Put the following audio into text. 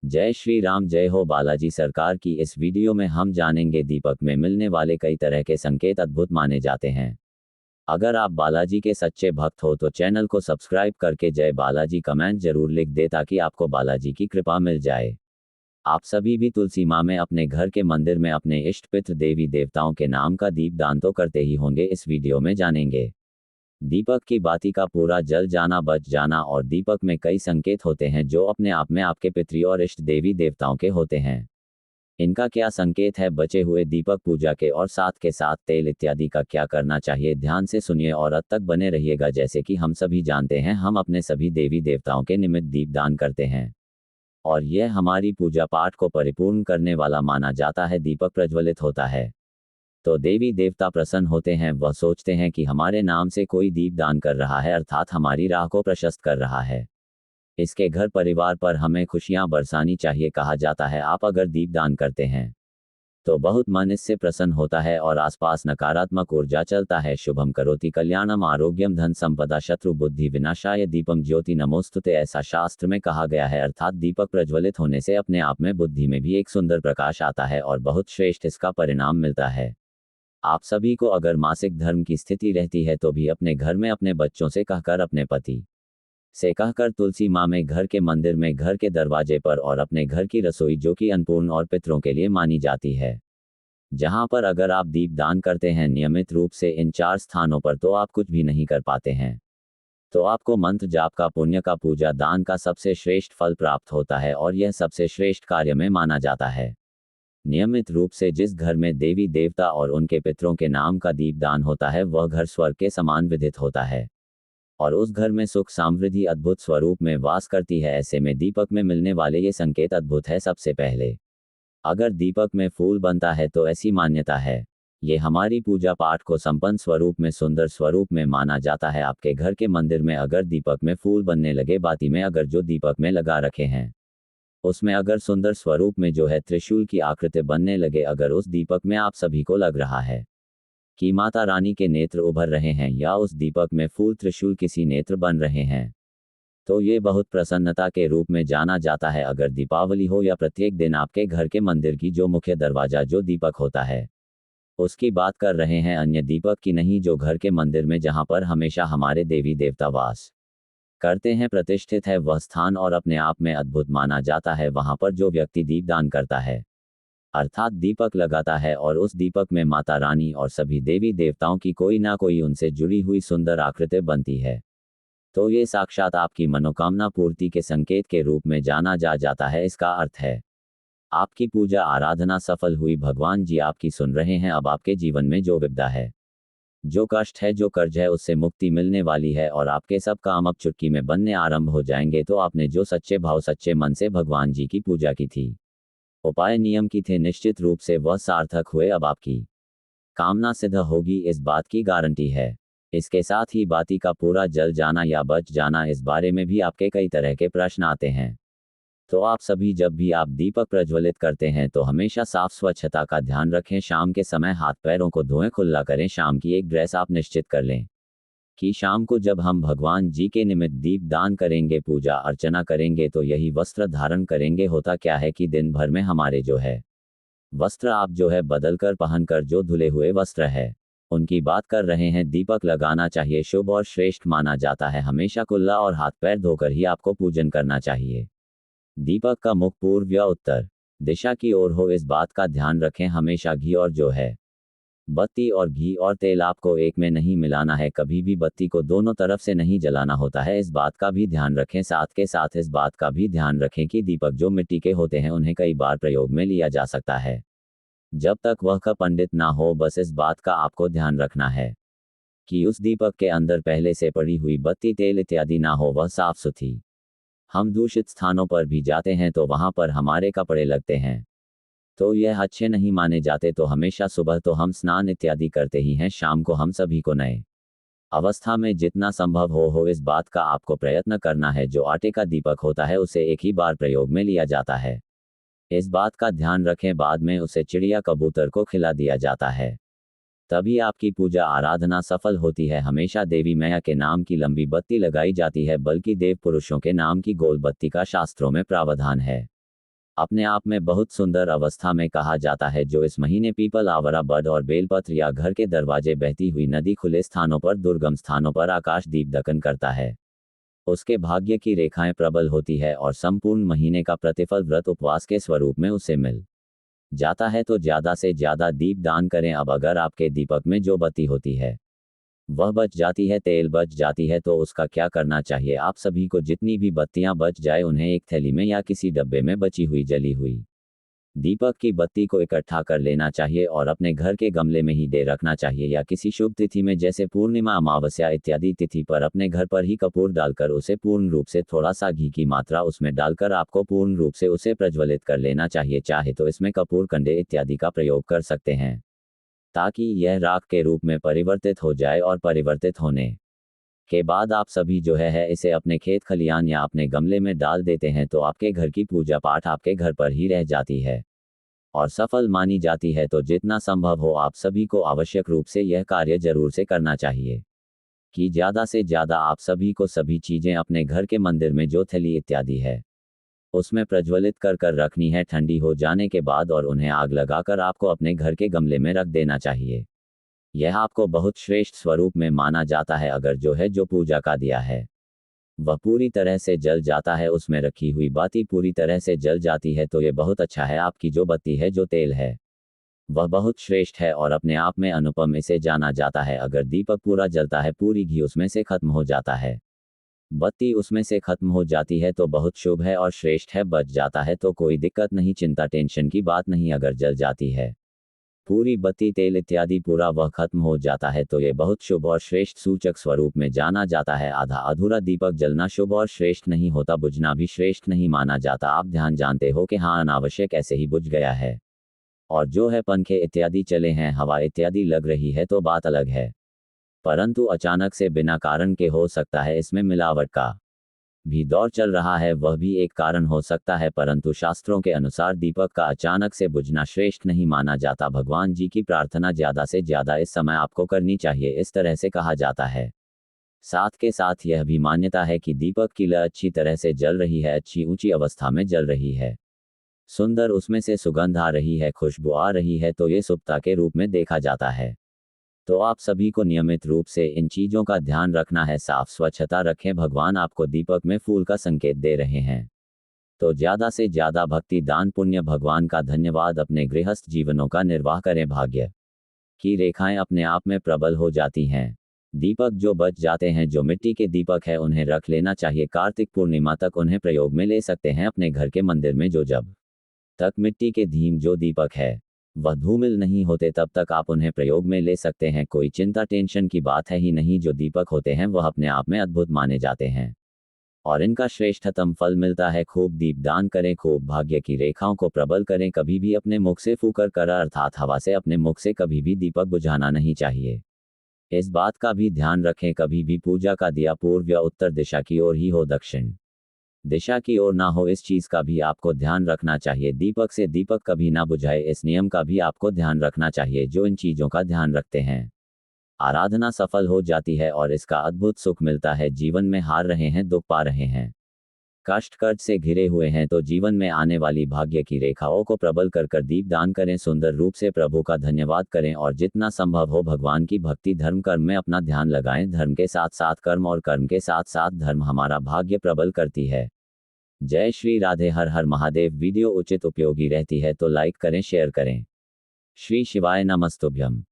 जय श्री राम, जय हो बालाजी सरकार की। इस वीडियो में हम जानेंगे दीपक में मिलने वाले कई तरह के संकेत अद्भुत माने जाते हैं। अगर आप बालाजी के सच्चे भक्त हो तो चैनल को सब्सक्राइब करके जय बालाजी कमेंट जरूर लिख दे ताकि आपको बालाजी की कृपा मिल जाए। आप सभी भी तुलसी माँ में अपने घर के मंदिर में अपने इष्ट पितृ देवी देवताओं के नाम का दीपदान तो करते ही होंगे। इस वीडियो में जानेंगे दीपक की बाती का पूरा जल जाना, बच जाना। और दीपक में कई संकेत होते हैं जो अपने आप में आपके पितृ और इष्ट देवी देवताओं के होते हैं। इनका क्या संकेत है, बचे हुए दीपक पूजा के और साथ के साथ तेल इत्यादि का क्या करना चाहिए, ध्यान से सुनिए और अंत तक बने रहिएगा। जैसे कि हम सभी जानते हैं, हम अपने सभी देवी देवताओं के निमित्त दीपदान करते हैं और यह हमारी पूजा पाठ को परिपूर्ण करने वाला माना जाता है। दीपक प्रज्वलित होता है तो देवी देवता प्रसन्न होते हैं। वह सोचते हैं कि हमारे नाम से कोई दीपदान कर रहा है, अर्थात हमारी राह को प्रशस्त कर रहा है। इसके घर परिवार पर हमें खुशियां बरसानी चाहिए। कहा जाता है आप अगर दीपदान करते हैं तो बहुत मन इससे प्रसन्न होता है और आसपास नकारात्मक ऊर्जा चलता है। शुभम करोति कल्याणम आरोग्यम धन संपदा शत्रु बुद्धि विनाशाय दीपम ज्योति नमोस्तुते, ऐसा शास्त्र में कहा गया है। अर्थात दीपक प्रज्वलित होने से अपने आप में बुद्धि में भी एक सुंदर प्रकाश आता है और बहुत श्रेष्ठ इसका परिणाम मिलता है। आप सभी को अगर मासिक धर्म की स्थिति रहती है तो भी अपने घर में अपने बच्चों से कहकर, अपने पति से कहकर तुलसी माँ में, घर के मंदिर में, घर के दरवाजे पर और अपने घर की रसोई जो कि अन्नपूर्ण और पितरों के लिए मानी जाती है, जहां पर अगर आप दीप दान करते हैं नियमित रूप से इन 4 स्थानों पर तो आप कुछ भी नहीं कर पाते हैं, तो आपको मंत्र जाप का, पुण्य का, पूजा दान का सबसे श्रेष्ठ फल प्राप्त होता है और यह सबसे श्रेष्ठ कार्य में माना जाता है। नियमित रूप से जिस घर में देवी देवता और उनके पितरों के नाम का दीपदान होता है वह घर स्वर्ग के समान विदित होता है और उस घर में सुख समृद्धि अद्भुत स्वरूप में वास करती है। ऐसे में दीपक में मिलने वाले ये संकेत अद्भुत है। सबसे पहले अगर दीपक में फूल बनता है तो ऐसी मान्यता है ये हमारी पूजा पाठ को संपन्न स्वरूप में, सुंदर स्वरूप में माना जाता है। आपके घर के मंदिर में अगर दीपक में फूल बनने लगे, बाती में अगर जो दीपक में लगा रखे हैं उसमें अगर सुंदर स्वरूप में जो है त्रिशूल की आकृति बनने लगे, अगर उस दीपक में आप सभी को लग रहा है कि माता रानी के नेत्र उभर रहे हैं या उस दीपक में फूल त्रिशूल किसी नेत्र बन रहे हैं, तो ये बहुत प्रसन्नता के रूप में जाना जाता है। अगर दीपावली हो या प्रत्येक दिन आपके घर के मंदिर की जो मुख्य दरवाजा जो दीपक होता है उसकी बात कर रहे हैं, अन्य दीपक की नहीं, जो घर के मंदिर में जहां पर हमेशा हमारे देवी देवता वास करते हैं, प्रतिष्ठित है वह स्थान और अपने आप में अद्भुत माना जाता है। वहां पर जो व्यक्ति दीपदान करता है अर्थात दीपक लगाता है और उस दीपक में माता रानी और सभी देवी देवताओं की कोई ना कोई उनसे जुड़ी हुई सुंदर आकृति बनती है, तो ये साक्षात आपकी मनोकामना पूर्ति के संकेत के रूप में जाना जाता है। इसका अर्थ है आपकी पूजा आराधना सफल हुई, भगवान जी आपकी सुन रहे हैं। अब आपके जीवन में जो विपदा है, जो कष्ट है, जो कर्ज है, उससे मुक्ति मिलने वाली है और आपके सब काम अब चुटकी में बनने आरंभ हो जाएंगे। तो आपने जो सच्चे भाव सच्चे मन से भगवान जी की पूजा की थी, उपाय नियम की थे, निश्चित रूप से वह सार्थक हुए। अब आपकी कामना सिद्ध होगी, इस बात की गारंटी है। इसके साथ ही बाती का पूरा जल जाना या बच जाना, इस बारे में भी आपके कई तरह के प्रश्न आते हैं। तो आप सभी जब भी आप दीपक प्रज्वलित करते हैं तो हमेशा साफ स्वच्छता का ध्यान रखें। शाम के समय हाथ पैरों को धोएं, खुला करें। शाम की एक ड्रेस आप निश्चित कर लें कि शाम को जब हम भगवान जी के निमित्त दीप दान करेंगे, पूजा अर्चना करेंगे, तो यही वस्त्र धारण करेंगे। होता क्या है कि दिन भर में हमारे जो है वस्त्र आप जो है बदल कर पहनकर जो धुले हुए वस्त्र है उनकी बात कर रहे हैं। दीपक लगाना चाहिए, शुभ और श्रेष्ठ माना जाता है। हमेशा कुल्ला और हाथ पैर धोकर ही आपको पूजन करना चाहिए। दीपक का मुख पूर्व या उत्तर दिशा की ओर हो, इस बात का ध्यान रखें। हमेशा घी और जो है बत्ती और घी और तेल आपको एक में नहीं मिलाना है। कभी भी बत्ती को दोनों तरफ से नहीं जलाना होता है, इस बात का भी ध्यान रखें। साथ के साथ इस बात का भी ध्यान रखें कि दीपक जो मिट्टी के होते हैं उन्हें कई बार प्रयोग में लिया जा सकता है, जब तक वह का पंडित ना हो। बस इस बात का आपको ध्यान रखना है कि उस दीपक के अंदर पहले से पड़ी हुई बत्ती, तेल इत्यादि ना हो, वह साफ सुथरी। हम दूषित स्थानों पर भी जाते हैं तो वहां पर हमारे कपड़े लगते हैं तो यह अच्छे नहीं माने जाते। तो हमेशा सुबह तो हम स्नान इत्यादि करते ही हैं, शाम को हम सभी को नए अवस्था में जितना संभव हो इस बात का आपको प्रयत्न करना है। जो आटे का दीपक होता है उसे एक ही बार प्रयोग में लिया जाता है, इस बात का ध्यान रखें। बाद में उसे चिड़िया कबूतर को खिला दिया जाता है, तभी आपकी पूजा आराधना सफल होती है। हमेशा देवी मैया के नाम की लंबी बत्ती लगाई जाती है, बल्कि देव पुरुषों के नाम की गोल बत्ती का शास्त्रों में प्रावधान है। अपने आप में बहुत सुंदर अवस्था में कहा जाता है जो इस महीने पीपल, आवरा बड और बेलपत्र या घर के दरवाजे, बहती हुई नदी, खुले स्थानों पर, दुर्गम स्थानों पर आकाश दीप दकन करता है, उसके भाग्य की रेखाएं प्रबल होती है और संपूर्ण महीने का प्रतिफल व्रत उपवास के स्वरूप में उसे मिल जाता है। तो ज्यादा से ज्यादा दीप दान करें। अब अगर आपके दीपक में जो बत्ती होती है वह बच जाती है, तेल बच जाती है, तो उसका क्या करना चाहिए? आप सभी को जितनी भी बत्तियां बच जाए उन्हें एक थैली में या किसी डब्बे में बची हुई जली हुई दीपक की बत्ती को इकट्ठा कर लेना चाहिए और अपने घर के गमले में ही दे रखना चाहिए, या किसी शुभ तिथि में जैसे पूर्णिमा, अमावस्या इत्यादि तिथि पर अपने घर पर ही कपूर डालकर उसे पूर्ण रूप से थोड़ा सा घी की मात्रा उसमें डालकर आपको पूर्ण रूप से उसे प्रज्वलित कर लेना चाहिए। चाहे तो इसमें कपूर कंडे इत्यादि का प्रयोग कर सकते हैं ताकि यह राख के रूप में परिवर्तित हो जाए, और परिवर्तित होने के बाद आप सभी जो है इसे अपने खेत खलियान या अपने गमले में डाल देते हैं, तो आपके घर की पूजा पाठ आपके घर पर ही रह जाती है और सफल मानी जाती है। तो जितना संभव हो आप सभी को आवश्यक रूप से यह कार्य जरूर से करना चाहिए कि ज़्यादा से ज़्यादा आप सभी को सभी चीज़ें अपने घर के मंदिर में जो थैली इत्यादि है उसमें प्रज्वलित कर कर रखनी है ठंडी हो जाने के बाद, और उन्हें आग लगाकर आपको अपने घर के गमले में रख देना चाहिए। यह आपको बहुत श्रेष्ठ स्वरूप में माना जाता है। अगर जो है जो पूजा का दिया है वह पूरी तरह से जल जाता है, उसमें रखी हुई बाती पूरी तरह से जल जाती है, तो ये बहुत अच्छा है। आपकी जो बत्ती है, जो तेल है, वह बहुत श्रेष्ठ है और अपने आप में अनुपम इसे जाना जाता है। अगर दीपक पूरा जलता है, पूरी घी उसमें से खत्म हो जाता है, बत्ती उसमें से खत्म हो जाती है, तो बहुत शुभ है और श्रेष्ठ है। बच जाता है तो कोई दिक्कत नहीं, चिंता टेंशन की बात नहीं। अगर जल जाती है पूरी बत्ती, तेल इत्यादि पूरा वह खत्म हो जाता है, तो ये बहुत शुभ और श्रेष्ठ सूचक स्वरूप में जाना जाता है। आधा अधूरा दीपक जलना शुभ और श्रेष्ठ नहीं होता, बुझना भी श्रेष्ठ नहीं माना जाता। आप ध्यान जानते हो कि हाँ, अनावश्यक ऐसे ही बुझ गया है, और जो है पंखे इत्यादि चले हैं, हवा इत्यादि लग रही है, तो बात अलग है, परंतु अचानक से बिना कारण के हो सकता है। इसमें मिलावट का भी दौर चल रहा है, वह भी एक कारण हो सकता है, परंतु शास्त्रों के अनुसार दीपक का अचानक से बुझना श्रेष्ठ नहीं माना जाता। भगवान जी की प्रार्थना ज्यादा से ज्यादा इस समय आपको करनी चाहिए, इस तरह से कहा जाता है। साथ के साथ यह भी मान्यता है कि दीपक की लौ अच्छी तरह से जल रही है, अच्छी ऊंची अवस्था में जल रही है, सुंदर उसमें से सुगंध आ रही है, खुशबू आ रही है, तो ये शुभता के रूप में देखा जाता है। तो आप सभी को नियमित रूप से इन चीज़ों का ध्यान रखना है, साफ स्वच्छता रखें। भगवान आपको दीपक में फूल का संकेत दे रहे हैं, तो ज़्यादा से ज़्यादा भक्ति, दान, पुण्य, भगवान का धन्यवाद, अपने गृहस्थ जीवनों का निर्वाह करें। भाग्य की रेखाएं अपने आप में प्रबल हो जाती हैं। दीपक जो बच जाते हैं, जो मिट्टी के दीपक है, उन्हें रख लेना चाहिए। कार्तिक पूर्णिमा तक उन्हें प्रयोग में ले सकते हैं अपने घर के मंदिर में। जो जब तक मिट्टी के धीम जो दीपक है वह धूमिल नहीं होते, तब तक आप उन्हें प्रयोग में ले सकते हैं। कोई चिंता टेंशन की बात है ही नहीं। जो दीपक होते हैं वह अपने आप में अद्भुत माने जाते हैं और इनका श्रेष्ठतम फल मिलता है। खूब दीप दान करें, खूब भाग्य की रेखाओं को प्रबल करें। कभी भी अपने मुख से फूंकर कर, अर्थात हवा से अपने मुख से कभी भी दीपक बुझाना नहीं चाहिए। इस बात का भी ध्यान रखें, कभी भी पूजा का दिया पूर्व या उत्तर दिशा की ओर ही हो, दक्षिण दिशा की ओर ना हो। इस चीज का भी आपको ध्यान रखना चाहिए। दीपक से दीपक कभी ना बुझाए, इस नियम का भी आपको ध्यान रखना चाहिए। जो इन चीजों का ध्यान रखते हैं, आराधना सफल हो जाती है और इसका अद्भुत सुख मिलता है। जीवन में हार रहे हैं, दुख पा रहे हैं, कष्ट कर्ज से घिरे हुए हैं, तो जीवन में आने वाली भाग्य की रेखाओं को प्रबल कर कर दीप दान करें। सुंदर रूप से प्रभु का धन्यवाद करें और जितना संभव हो भगवान की भक्ति, धर्म कर्म में अपना ध्यान लगाएं। धर्म के साथ साथ कर्म और कर्म के साथ साथ धर्म हमारा भाग्य प्रबल करती है। जय श्री राधे, हर हर महादेव। वीडियो उचित उपयोगी रहती है तो लाइक करें, शेयर करें। श्री शिवाय नमस्तुभ्यम।